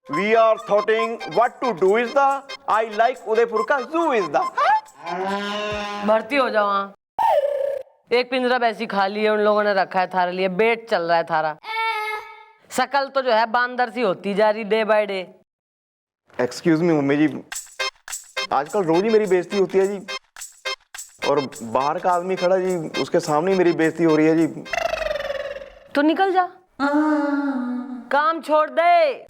We are thoughting what to do is the I like Udaipur का zoo is the। भर्ती हो जाओ वहाँ। एक पिंजरा वैसी खाली है, उन लोगों ने रखा है थारे लिए, बेट चल रहा है थारा। शकल तो जो है बांदर सी होती जा रही day by day. Excuse me mummy ji, आजकल रोज ही मेरी बेइज्जती होती है जी, और बाहर का आदमी खड़ा जी, उसके सामने ही मेरी बेइज्जती हो रही है जी। तो निकल जा, काम छोड़ दे,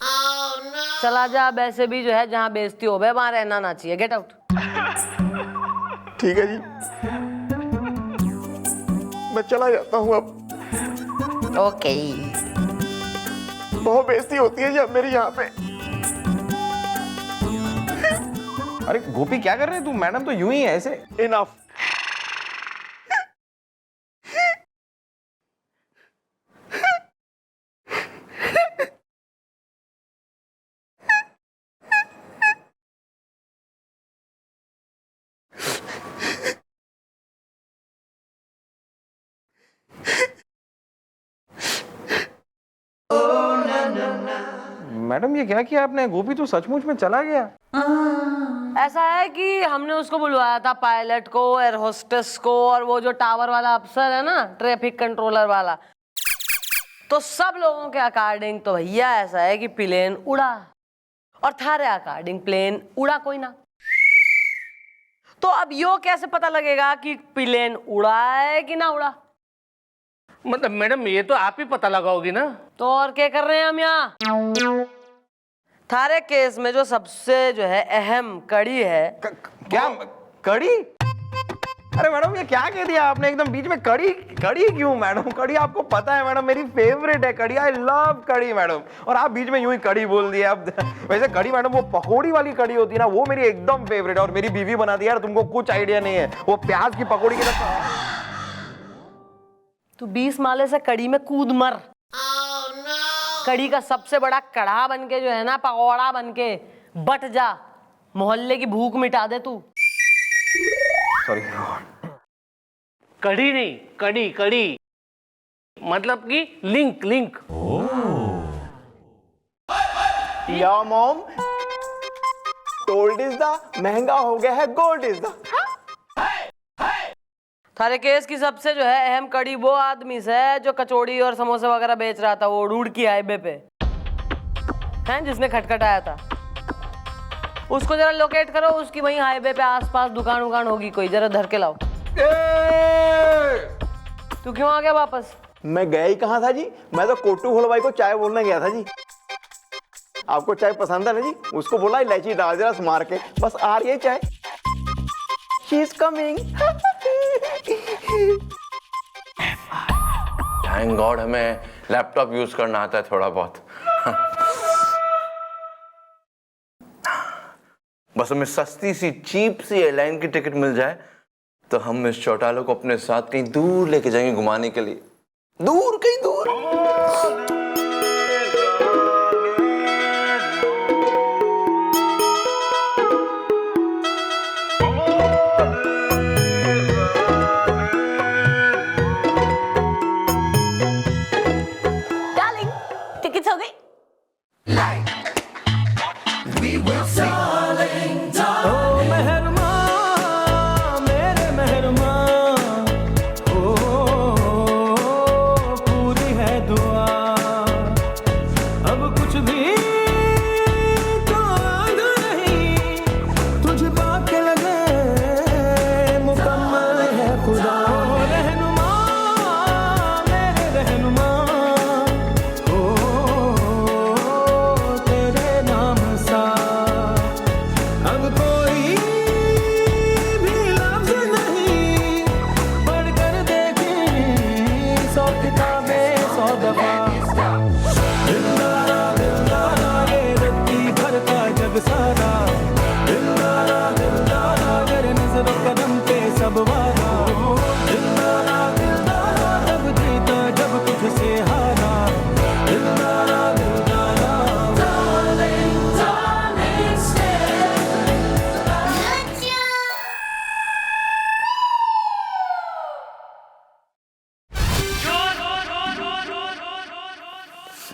चला जा। वैसे भी जो है जहाँ बेइज्जती हो वहाँ रहना ना चाहिए। Get out. ठीक है जी, मैं चला जाता हूँ अब। ओके। बहुत बेइज्जती होती है जी अब मेरी यहाँ पे। अरे गोपी क्या कर रहे हैं तू? मैडम तो यूं ही है ऐसे। इनफ। मैडम ये क्या किया आपने? गोपी तो सचमुच में चला गया। ऐसा है कि हमने उसको बुलवाया था, पायलट को, एयर होस्टेस को, और वो जो टावर वाला अफसर है ना, ट्रैफिक कंट्रोलर वाला, तो सब लोगों के अकॉर्डिंग तो भैया ऐसा है कि प्लेन उड़ा, और थारे अकॉर्डिंग प्लेन उड़ा कोई ना। तो अब यो कैसे पता लगेगा कि प्लेन उड़ा है कि ना उड़ा? मतलब मैडम ये तो आप ही पता लगाओगी ना। तो और क्या कर रहे हैं हम यहाँ? थारे केस में जो सबसे जो है अहम कड़ी है। क्या कड़ी? अरे मैडम ये क्या कह दिया आपने एकदम बीच में? कड़ी? कड़ी क्यों मैडम? कड़ी आपको पता है मैडम मेरी फेवरेट है कड़ी। आई लव कड़ी मैडम, और आप बीच में यूं ही कड़ी बोल दिया। अब वैसे कड़ी मैडम वो पकौड़ी वाली कड़ी होती है ना, वो मेरी एकदम फेवरेट है, और मेरी बीवी बनाती है यार, तुमको कुछ आइडिया नहीं है। वो प्याज की पकौड़ी की तरह। तू 20 माले से कड़ी में कूद मर। कड़ी का सबसे बड़ा कढ़ा बन के जो है ना, पकौड़ा बन के बट जा, मोहल्ले की भूख मिटा दे तू। सॉरी। कड़ी नहीं, कड़ी कड़ी मतलब कि लिंक लिंक। या मॉम, टोल्ड इज द महंगा हो गया है, गोल्ड इज द। थारे केस की सबसे जो है अहम कड़ी वो आदमी से है जो कचौड़ी और समोसे वगैरह बेच रहा था, वो रुड़की हाईवे पे हैं, जिसने खटखटाया था। उसको जरा लोकेट करो, उसकी वहीं हाईवे पे आसपास दुकान उकान होगी कोई, जरा धर के लाओ। तू क्यों आ गया वापस? मैं गया ही कहाँ था जी, मैं तो कोटू हलवाई को चाय बोलने गया था जी। आपको चाय पसंद है ना जी? उसको बोला इलायची डाल जरा मार के, बस आ रही है चाय। She is coming. Thank God हमें लैपटॉप यूज करना आता है थोड़ा बहुत। बस हमें सस्ती सी चीप सी एयरलाइन की टिकट मिल जाए तो हम इस चौटाला को अपने साथ कहीं दूर लेके जाएंगे घुमाने के लिए। दूर, कहीं दूर। डार्लिंग, टिकट हो गई?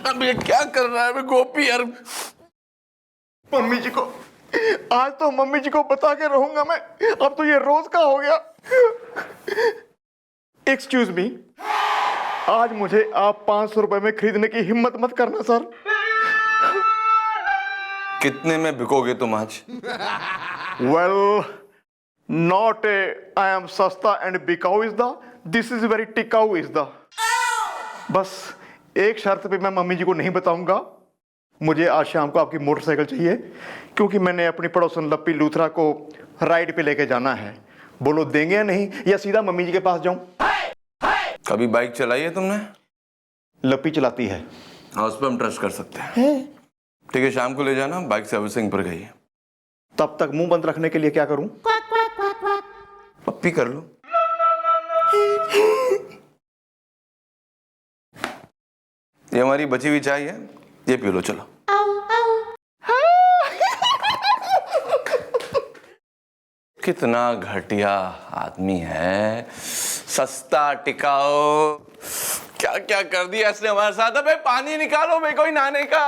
अब ये क्या कर रहा है गोपी यार? मम्मी जी को, आज तो मम्मी जी को बता के रहूंगा मैं। अब तो ये रोज का हो गया। एक्सक्यूज मी, आज मुझे आप 500 रुपए में खरीदने की हिम्मत मत करना सर। कितने में बिकोगे तुम आज? वेल, नॉट आई एम सस्ता एंड बिकाऊ is the, this is very टिकाऊ इज द। बस एक शर्त पे मैं मम्मी जी को नहीं बताऊंगा, मुझे आज शाम को आपकी मोटरसाइकिल चाहिए, क्योंकि मैंने अपनी पड़ोसन लप्पी लूथरा को राइड पे लेके जाना है। बोलो देंगे या नहीं, या सीधा मम्मी जी के पास जाऊं? कभी बाइक चलाई है तुमने? लप्पी चलाती है। हाँ, उस पर हम ट्रस्ट कर सकते हैं। ठीक है, शाम को ले जाना, बाइक सर्विसिंग पर गई है। तब तक मुंह बंद रखने के लिए क्या करूं? पप्पी कर लो। ये हमारी बची हुई चाय है, ये पी लो, चलो। कितना घटिया आदमी है, सस्ता टिकाऊ, क्या क्या कर दिया इसने हमारे साथ। अबे पानी निकालो मेरे को ही नहाने का।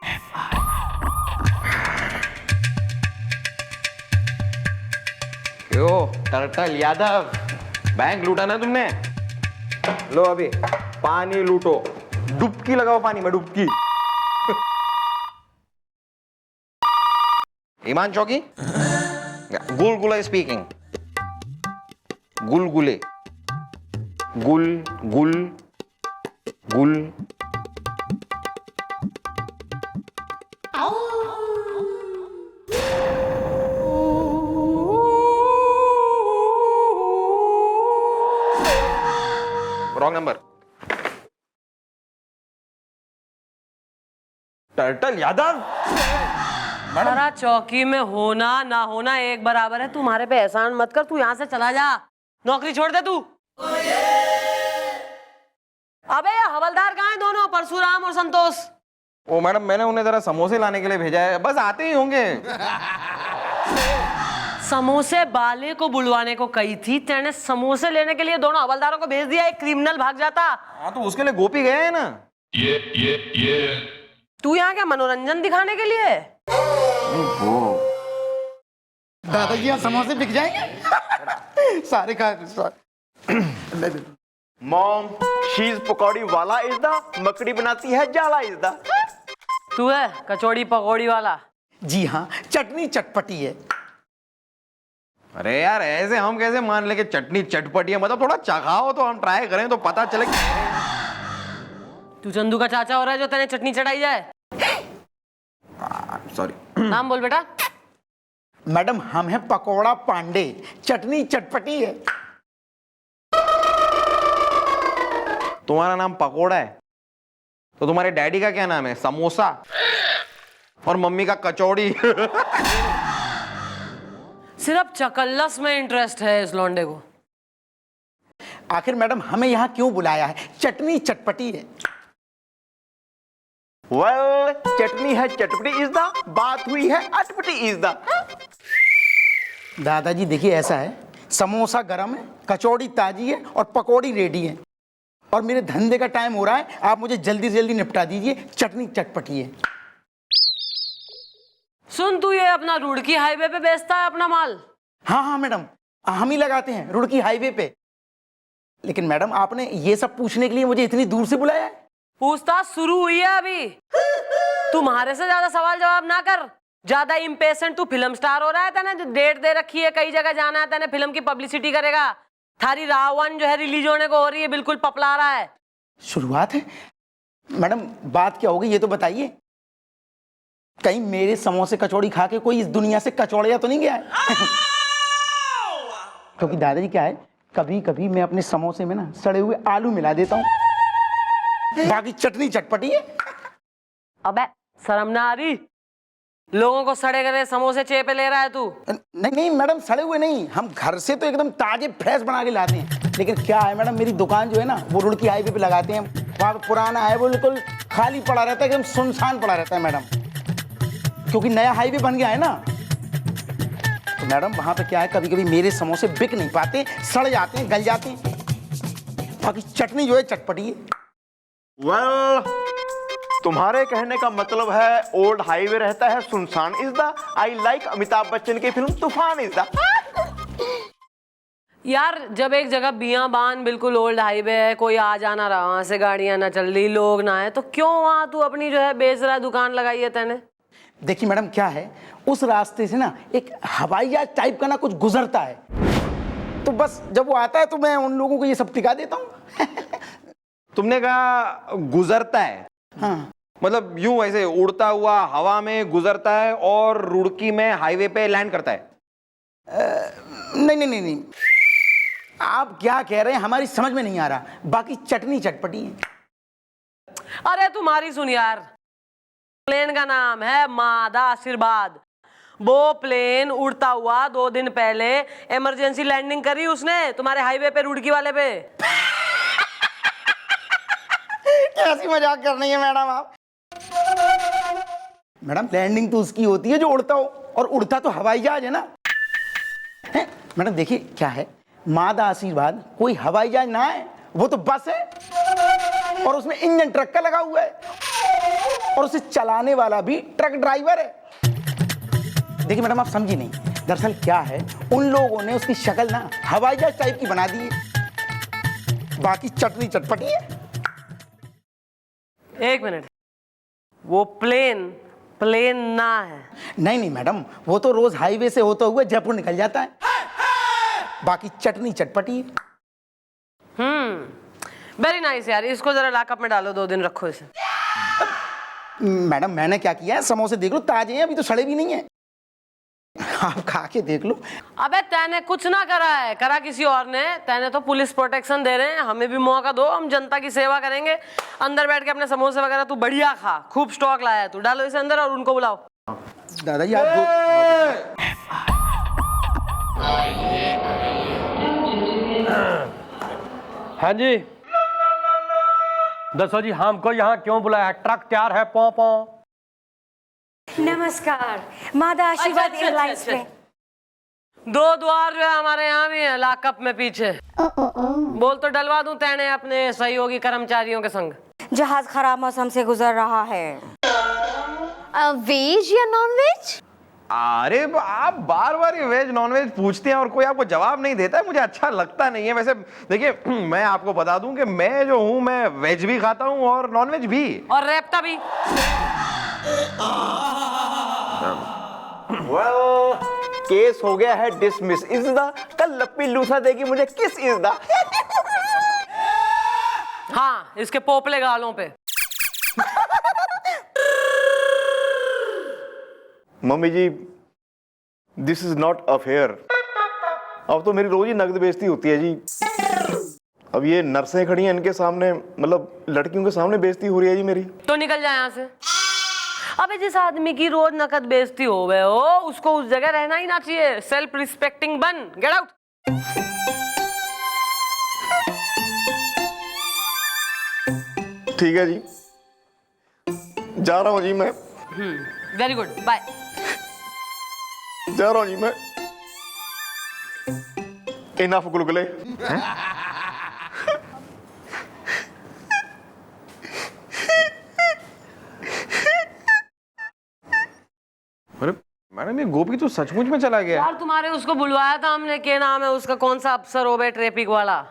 यो टर्टल यादव, बैंक लूटा ना तुमने? लो अभी पानी लूटो, डुबकी लगाओ पानी में, डुबकी। ईमान चौकी, गुलगुले स्पीकिंग। गुलगुले, Gul Gul Gul. Wrong number. Turtle Yadav, सारा चौकी में होना ना होना एक बराबर है। तुम्हारे पे एहसान मत कर, तू यहाँ से चला जा, नौकरी छोड़ दे तू। अबे ये हवलदार कहाँ हैं दोनों, परशुराम और संतोष? ओ मैडम, मैंने उन्हें जरा समोसे लाने के लिए भेजा है, बस आते ही होंगे। समोसे वाले को बुलवाने को कही थी, तेने समोसे लेने के लिए दोनों हवलदारों को भेज दिया। एक क्रिमिनल भाग जाता। हाँ तो उसके लिए गोपी गए हैं ना। तू यहाँ क्या मनोरंजन दिखाने के लिए? दादाजी यहाँ समोसे बिक जाएंगे सारे का। मॉम, शीज पकौड़ी वाला इज द, मकड़ी बनाती है जाला इज द। तू है कचौड़ी पकौड़ी वाला? जी हाँ, चटनी चटपटी है। अरे यार, ऐसे हम कैसे मान ले कि चटनी चटपटी है? मतलब थोड़ा चखाओ तो हम ट्राई करें तो पता चले। तू चंदू का चाचा हो रहा है जो तेने चटनी चढ़ाई जाए? सॉरी। नाम बोल बेटा। मैडम हम हैं पकोड़ा पांडे, चटनी चटपटी है। तुम्हारा नाम पकोड़ा है तो तुम्हारे डैडी का क्या नाम है? समोसा। और मम्मी का कचौड़ी। सिर्फ चकल्लस में इंटरेस्ट है इस लौंडे को। आखिर मैडम हमें यहाँ क्यों बुलाया है? चटनी चटपटी है। वेल, चटनी है चटपटी इज द, बात हुई है अटपटी इज द। दादाजी देखिए ऐसा है, समोसा गरम है, कचौड़ी ताजी है और पकौड़ी रेडी है। और मेरे धंधे का टाइम हो रहा है, आप मुझे जल्दी से जल्दी निपटा दीजिए। चटनी चटपटी है। सुन, तू ये अपना रुड़की हाईवे पे बेचता है अपना माल? हाँ हाँ मैडम, हम ही लगाते हैं रुड़की हाईवे पे। लेकिन मैडम आपने ये सब पूछने के लिए मुझे इतनी दूर से बुलाया है? पूछताछ शुरू हुई है अभी। तुम्हारे से ज्यादा सवाल जवाब ना कर, ज्यादा इम्पेशेंट। तू फिल्म स्टार हो रहा है, तेने जो डेट दे रखी है, कई जगह जाना है, तेने फिल्म की पब्लिसिटी करेगा। थारी रावण जो है रिलीज होने को हो रही है, बिल्कुल पपला रहा है। शुरुआत है मैडम, बात क्या होगी ये तो बताइए। कहीं मेरे समोसे कचौड़ी खा के कोई इस दुनिया से कचौड़िया तो नहीं गया है? क्योंकि दादाजी क्या है, कभी कभी मैं अपने समोसे में ना सड़े हुए आलू मिला देता हूँ। बाकी चटनी चटपटी है। अबे शर्म ना आ रही? लोगों को सड़े गले समोसे चेपे ले रहा है तू। नहीं नहीं मैडम, सड़े हुए नहीं, हम घर से तो एकदम ताजे फ्रेश बना के लाते हैं। लेकिन क्या है मैडम, मेरी दुकान जो है ना वो रुड़की हाईवे पे लगाते हैं। वहाँ पे पुराना है, वो बिल्कुल खाली पड़ा रहता है, एकदम सुनसान पड़ा रहता है मैडम, क्योंकि नया हाईवे बन गया है ना। तो मैडम वहाँ पे क्या है, कभी कभी मेरे समोसे बिक नहीं पाते, सड़ जाते हैं, गल जाते हैं। बाकी चटनी जो है चटपटी है। वेल, तुम्हारे कहने का मतलब है ओल्ड हाईवे रहता है सुनसान is the I like Amitabh Bachchan की फिल्म तूफान इज द। यार जब एक जगह बियाबान बिल्कुल ओल्ड हाईवे है, कोई आ जाना रहा, वहां से गाड़ियां ना चल रही, लोग ना है, तो क्यों वहां तू अपनी जो है बेच रहा है दुकान लगाई है तेने? देखिए मैडम क्या है, उस रास्ते से ना एक हवाई जहाज टाइप का ना कुछ गुजरता है, तो बस जब वो आता है तो मैं उन लोगों को ये सब टिका देता हूँ। तुमने कहा गुजरता है, हाँ मतलब यूं ऐसे उड़ता हुआ हवा में गुजरता है और रुड़की में हाईवे पे लैंड करता है? नहीं नहीं नहीं नहीं, आप क्या कह रहे हैं हमारी समझ में नहीं आ रहा, बाकी चटनी चटपटी है। अरे तुम्हारी सुन यार, प्लेन का नाम है मादा आशीर्वाद। वो प्लेन उड़ता हुआ 2 दिन पहले इमरजेंसी लैंडिंग करी उसने तुम्हारे हाईवे पे, रुड़की वाले पे। कैसी मजाक कर रही है मैडम आप? मैडम लैंडिंग तो उसकी होती है जो उड़ता हो, और उड़ता तो हवाई जहाज है ना। है? मैडम देखिए क्या है, मादा आशीर्वाद कोई हवाई जहाज ना है, वो तो बस है, और उसमें इंजन ट्रक का लगा हुआ है, और उसे चलाने वाला भी ट्रक ड्राइवर है। देखिए मैडम आप समझी नहीं, दरअसल क्या है, उन लोगों ने उसकी शक्ल ना हवाई जहाज टाइप की बना दी है, बाकी चटनी चटपटी है। एक मिनट, वो प्लेन ना है? नहीं नहीं मैडम, वो तो रोज हाईवे से होता हुआ जयपुर निकल जाता है, बाकी चटनी चटपटी है। वेरी नाइस यार, इसको जरा लॉकअप में डालो, 2 दिन रखो इसे। मैडम मैंने क्या किया है, समोसे देख लो ताजे हैं, अभी तो सड़े भी नहीं है, आप खा के देख लो। अबे तैने कुछ ना करा है, करा किसी और ने। तैने तो पुलिस प्रोटेक्शन दे रहे हैं, हमें भी मौका दो, हम जनता की सेवा करेंगे। अंदर बैठ के अपने समोसे वगैरह तू बढ़िया खा, खूब स्टॉक लाया है तू, डालो इसे अंदर और उनको बुलाओ। दादाजी आप हाँ जी, दसो जी हमको यहाँ क्यों बुलाया? ट्रक तैयार है, पौ पौ। नमस्कार, मादा आशीर्वाद एयरलाइंस में 2 द्वार जो है हमारे यहाँ भी है लॉकअप में पीछे। बोल तो डलवा दूं तेने अपने सहयोगी कर्मचारियों के संग। जहाज खराब मौसम से गुजर रहा है। वेज या नॉन वेज? अरे आप बार बार ये वेज नॉन वेज पूछते हैं और कोई आपको जवाब नहीं देता है, मुझे अच्छा लगता नहीं है। वैसे देखिए मैं आपको बता दूं कि मैं जो हूं, मैं वेज भी खाता हूं और नॉन वेज भी, और रेपता भी। वेल केस हो गया है डिसमिस इज द। कल लप्पी लूसा देगी मुझे किस इज द। हाँ, इसके पोपले गालों पे। Mummy ji this is not affair. अब तो मेरी रोज ही नकद बेइज्जती होती है जी। अब ये नर्सें खड़ी हैं इनके सामने, मतलब लड़कियों के सामने बेइज्जती हो रही है जी मेरी। तो निकल जाए यहाँ से। अबे जिस आदमी की रोज नकद बेइज्जती हो गए हो, उसको उस जगह रहना ही ना चाहिए। सेल्फ रिस्पेक्टिंग बन, गेट आउट। ठीक है जी, जा रहा हूँ जी मैं। Very good, bye. जा रहा हूँ जी मैं। इनफ गुलगुले। अरे मैडम ये गोपी तो सचमुच में चला गया। यार तुम्हारे उसको बुलवाया था हमने, क्या नाम है उसका, कौन सा अफसर हो गए ट्रैफिक वाला?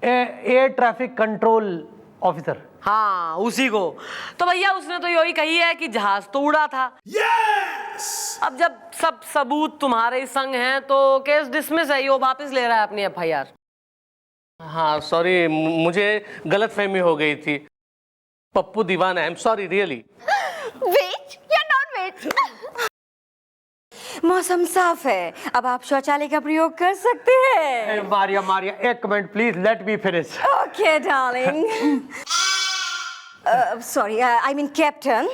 Air traffic control officer. हाँ उसी को। तो भैया उसने तो यही कही है कि जहाज तो उड़ा था। yes! अब जब सब सबूत तुम्हारे संग हैं तो केस डिसमिस है, वो वापस ले रहा है अपनी FIR। हाँ सॉरी, मुझे गलतफहमी हो गई थी। पप्पू दीवाना, I am sorry really. Veg या नॉन वेज? मौसम साफ है, अब आप शौचालय का प्रयोग कर सकते हैं। मारिया मारिया एक minute please, let me finish. Okay darling. Sorry, I mean captain.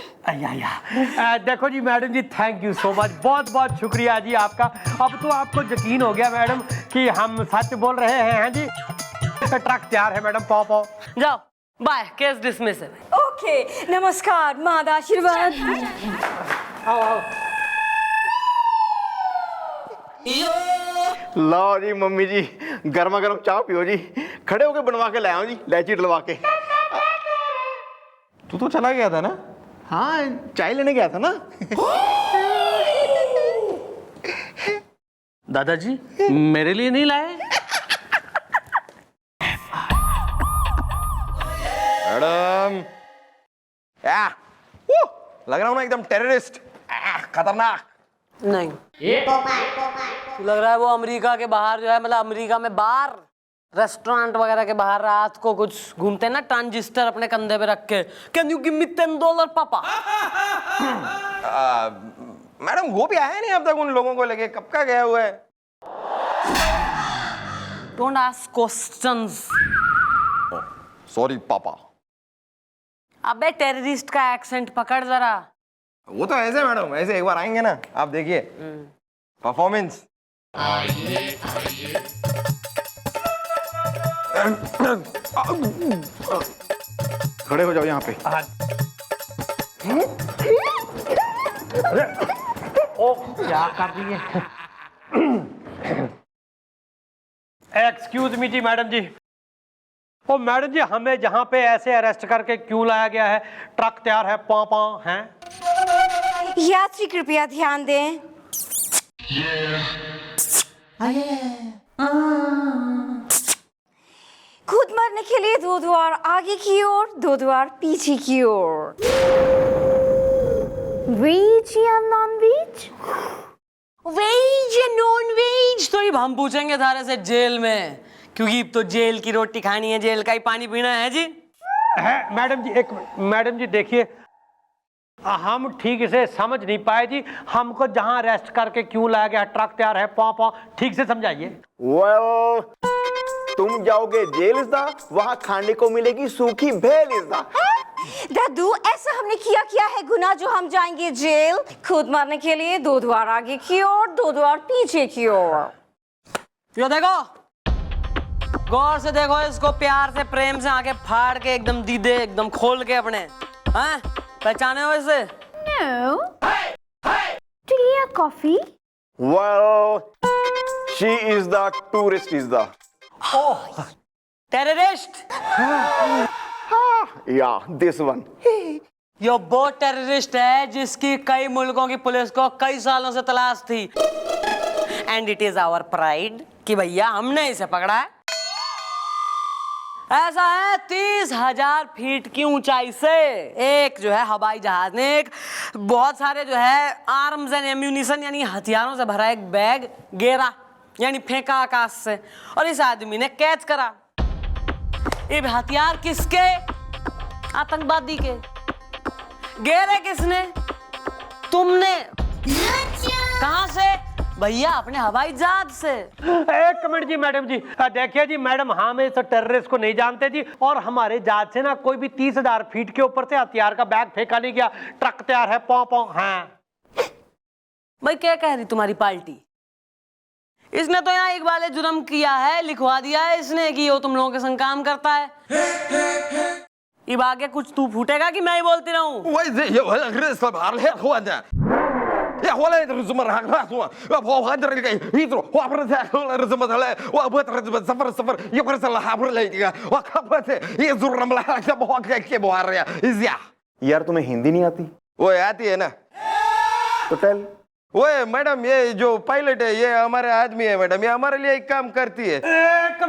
देखो ji madam ji, thank you so much, बहुत बहुत शुक्रिया जी आपका। अब तो आपको यकीन हो गया मैडम कि हम सच बोल रहे हैं जी। ट्रक तैयार है मैडम, पौ पौ। जाओ, बाय, केस डिसमिस है। ओके, नमस्कार, मादा आशीर्वाद। आओ आओ। लाओ जी मम्मी जी, गर्मा गर्म चाय पियो जी। खड़े होके बनवा के लाया हूं जी, इलायची डलवा के। तू तो चला गया था ना? हाँ चाय लेने गया था ना। दादाजी मेरे लिए नहीं लाए? मैडम लग रहा हूँ ना एकदम टेररिस्ट, खतरनाक। नहीं, तो लग रहा है वो अमेरिका के बाहर जो है, मतलब अमेरिका में बार रेस्टोरेंट वगैरह के बाहर रात को कुछ घूमते हैं ना ट्रांजिस्टर अपने कंधे पे रख के, कैन यू गिव मी $10 पापा? मैडम वो भी आया नहीं अब तक उन लोगों को लेके, कब का गया हुआ है? Don't ask questions. सॉरी पापा। अबे टेररिस्ट का एक्सेंट पकड़ जरा। वो तो ऐसे मैडम, ऐसे एक बार आएंगे ना आप देखिए परफॉर्मेंस। खड़े हो जाओ यहाँ पे। ओ क्या कर रही है? एक्सक्यूज मी जी मैडम जी। ओ मैडम जी, हमें जहां पे ऐसे अरेस्ट करके क्यों लाया गया है? ट्रक तैयार है, पापा हैं? यात्री कृपया ध्यान दें। खुद मरने के लिए 2 द्वार आगे की ओर, 2 द्वार पीछे की ओर। वेज या नॉन वेज? वेज या नॉन वेज तो हम पूछेंगे थारे से जेल में, क्योंकि तो जेल की रोटी खानी है, जेल का ही पानी पीना है जी। है मैडम जी, एक मैडम जी देखिए, हम ठीक से समझ नहीं पाए जी, हमको जहां अरेस्ट करके क्यों लाया गया, ट्रक तैयार है, पापा ठीक से समझाइए। वेल तुम जाओगे जेल इज़दा, वहां खाने को मिलेगी सूखी भेल इज़दा। दादू, ऐसा हमने किया है गुनाह जो हम जाएंगे जेल? खुद मरने के लिए 2 द्वार आगे की ओर, 2 द्वार पीछे की ओर। यो देखो, गौर से देखो इसको, प्यार से प्रेम से आके फाड़ के एकदम दीदे एकदम खोल के अपने, हैं? पहचाने हो इसे? No. Tea या coffee? Well, she is the tourist is the. Terrorist? Yeah, this one. यो वो टेररिस्ट है जिसकी कई मुल्कों की पुलिस को कई सालों से तलाश थी, and it is our pride कि भैया हमने इसे पकड़ा है। ऐसा है 30,000 फीट की ऊंचाई से एक जो है हवाई जहाज ने एक बहुत सारे जो है आर्म्स एंड एम्यूनिशन यानी हथियारों से भरा एक बैग गेरा यानी फेंका आकाश से, और इस आदमी ने कैच करा। ये हथियार किसके? आतंकवादी के। गेरे किसने? तुमने। कहां से? भैया अपने हवाई जहाज से। एक मिनट जी मैडम जी, देखिए जी मैडम, हम इस टेररिस्ट को नहीं जानते जी, और हमारे जहाज से ना कोई भी 30,000 फीट के ऊपर से हथियार का बैग फेंका नहीं गया। ट्रक तैयार है, पौ हाँ। भाई क्या कह रही तुम्हारी पार्टी? इसने तो यहाँ इकबाल जुर्म किया है, लिखवा दिया है इसने कि वो तुम लोगों के संग काम करता है। अब आगे कुछ तू फूटेगा कि मैं ही बोलती रहूं? Ja, hola, resume raaknaaswa. Wa boo hadar ilay. Hidro, wa barata resume dhala. Wa abot resume safar. Yaqras la habr laydiga. Wa kabate. Ye zurram la ka boo ke boo arya. Izya. यार तुम्हें हिंदी नहीं आती? वो आती है ना। तो tell. वो मैडम, ये जो पायलट है ये हमारे आदमी है मैडम, ये हमारे लिए एक काम करती है। एक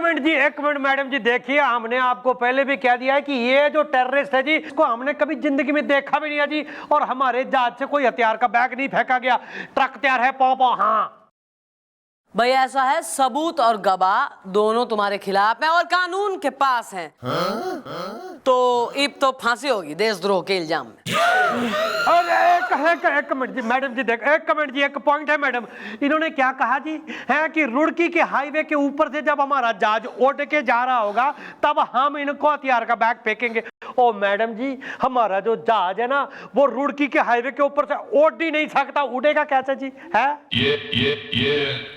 मिनट मैडम जी, देखिए हमने आपको पहले भी कह दिया है कि ये जो टेररिस्ट है जी, इसको हमने कभी जिंदगी में देखा भी नहीं है जी, और हमारे जहाज से कोई हथियार का बैग नहीं फेंका गया। ट्रक तैयार है, पौ हाँ। भाई ऐसा है, सबूत और गवाह दोनों तुम्हारे खिलाफ हैं और कानून के पास हैं। तो अब तो फांसी होगी देशद्रोह के इल्जाम में। अरे एक मिनट जी मैडम जी, देख एक मिनट जी, एक पॉइंट है मैडम। इन्होंने क्या कहा जी है कि रुड़की के हाईवे के ऊपर से जब हमारा जहाज उड़ के जा रहा होगा तब हम इनको हथियार का बैग फेंकेंगे। ओ मैडम जी, हमारा जो जहाज है ना वो रुड़की के हाईवे के ऊपर से उड़ ही नहीं सकता, उड़ेगा कैसे जी? है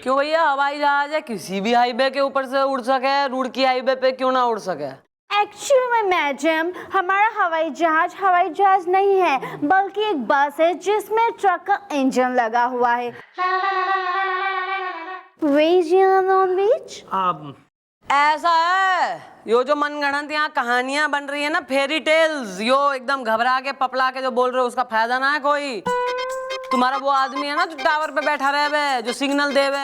क्यों भैया, हवाई जहाज है, किसी भी हाईवे के ऊपर से उड़ सके, रुड़की हाईवे पे क्यों ना उड़ सके? एक्चुअली में मैडम, हमारा हवाई जहाज नहीं है, बल्कि एक बस है जिसमें ट्रक का इंजन लगा हुआ है। वेज या नॉन वेज? ऐसा है, यो जो मनगढ़ंत यहाँ कहानियां बन रही है ना, फेरी टेल्स, यो एकदम घबरा के पपला के जो बोल रहे हो उसका फायदा ना है कोई। तुम्हारा वो आदमी है ना जो टावर पे बैठा रहे, जो सिग्नल देवे,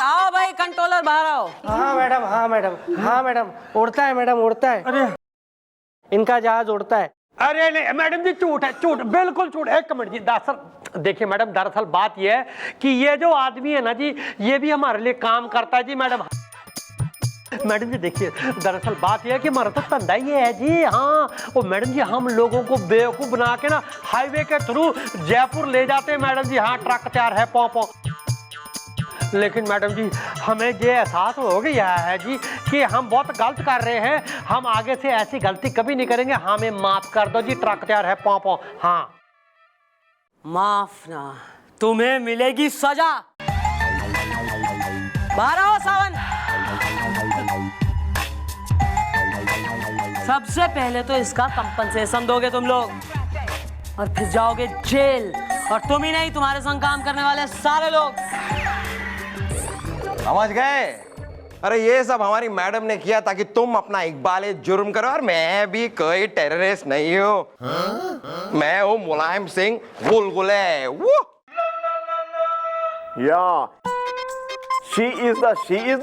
आओ भाई कंट्रोलर बाहर आओ। हाँ मैडम, हाँ मैडम, हाँ मैडम, उड़ता है मैडम, उड़ता है। अरे इनका जहाज उड़ता है। अरे नहीं मैडम जी, झूठ है, झूठ, बिल्कुल झूठ। एक मिनट जी, दरअसल देखिए मैडम, दरअसल बात ये है कि ये जो आदमी है ना जी, ये भी हमारे लिए काम करता है जी मैडम। मैडम जी देखिए, दरअसल बात यह है कि हमारा तो धंधा ही है जी। हाँ, वो मैडम जी हम लोगों को बेवकूफ बना के ना हाईवे के थ्रू जयपुर ले जाते हैं मैडम जी। हाँ, ट्रक तैयार है पौ पौ। लेकिन मैडम जी हमें ये एहसास हो गया है जी कि हम बहुत गलत कर रहे हैं। हम आगे से ऐसी गलती कभी नहीं करेंगे, हमें माफ कर दो जी। ट्रक तैयार है पौ पौ। हाँ, माफ ना, तुम्हें मिलेगी सजा। बाहर आओ सावन। सबसे पहले तो इसका कंपनसेशन दोगे तुम लोग, और फिर जाओगे जेल। और तुम ही नहीं, तुम्हारे संग काम करने वाले सारे लोग। समझ गए? अरे ये सब हमारी मैडम ने किया ताकि तुम अपना इकबाल जुर्म करो। और मैं भी कोई टेररिस्ट नहीं हूँ। मैं हूँ मुलायम सिंह गुलगुले। या she is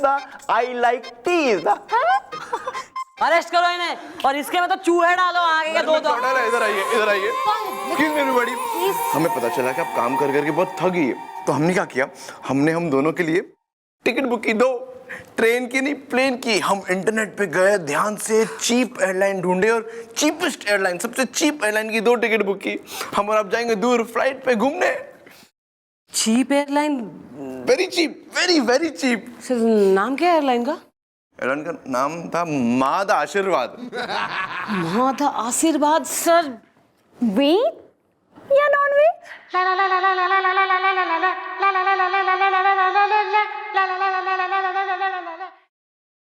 the I like tea is the। Arrest करो इन्हें, और इसके में तो चूहे डालो आगे के दो। इधर आइए, इधर आइए। Excuse me everybody। हमें पता चला कि आप काम कर करके बहुत थक गई है, तो हमने क्या किया, हमने हम दोनों के लिए टिकट बुक की, 2 ट्रेन की नहीं प्लेन की। हम इंटरनेट पे गए, ध्यान से चीप एयरलाइन ढूंढे और चीपेस्ट एयरलाइन, सबसे चीप एयरलाइन की 2 टिकट बुक की। हम और आप जाएंगे दूर फ्लाइट पे घूमने। Cheap airline? Very cheap, very very cheap. नाम क्या है एयरलाइन का? एयरलाइन का नाम था मादा आशीर्वाद। मादा आशीर्वाद। सर वेज या नॉन वेज?